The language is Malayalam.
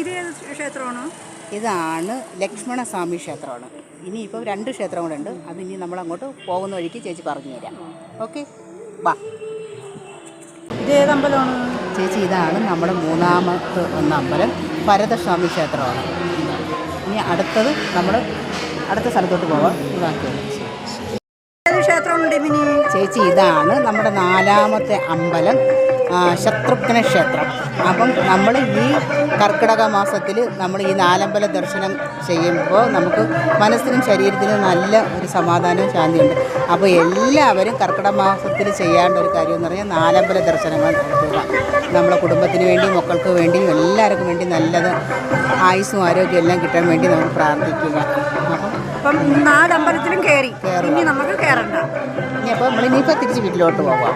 ക്ഷേത്രമാണോ? ഇതാണ് ലക്ഷ്മണസ്വാമി ക്ഷേത്രമാണ്. ഇനിയിപ്പോൾ 2 ക്ഷേത്രം കൂടെ ഉണ്ട്. അത് ഇനി നമ്മളങ്ങോട്ട് പോകുന്ന വഴിക്ക് ചേച്ചി പറഞ്ഞു തരാം. ഓക്കെ, വാ. ഇതേതമ്പലമാണ് ചേച്ചി? ഇതാണ് നമ്മുടെ 3ാമത്തെ അമ്പലം, ഭരതസ്വാമി ക്ഷേത്രമാണ്. ഇനി അടുത്തത് നമ്മൾ അടുത്ത സ്ഥലത്തോട്ട് പോവാം. ചേച്ചി ഇതാണ് നമ്മുടെ 4ാമത്തെ അമ്പലം, ശത്രുഘ്ന ക്ഷേത്രം. അപ്പം നമ്മൾ ഈ കർക്കിടക മാസത്തിൽ നമ്മൾ ഈ 4 അമ്പല ദർശനം ചെയ്യുമ്പോൾ നമുക്ക് മനസ്സിനും ശരീരത്തിനും നല്ല ഒരു സമാധാനവും ശാന്തിയുണ്ട്. അപ്പോൾ എല്ലാവരും കർക്കിടക മാസത്തിൽ ചെയ്യേണ്ട ഒരു കാര്യം എന്ന് പറഞ്ഞാൽ 4 അമ്പല ദർശനങ്ങൾ നടത്തുക. നമ്മളെ കുടുംബത്തിന് വേണ്ടിയും മക്കൾക്ക് വേണ്ടിയും എല്ലാവർക്കും വേണ്ടി നല്ലത് ആയുസ്സും ആരോഗ്യം എല്ലാം കിട്ടാൻ വേണ്ടി നമുക്ക് പ്രാർത്ഥിക്കുക. അപ്പം 4 അമ്പലത്തിലും കയറി, ഇനി നമുക്ക് കയറണ്ട. ഇനിയിപ്പോൾ നമ്മളിനിയിപ്പോൾ തിരിച്ച് വീട്ടിലോട്ട് പോകാം.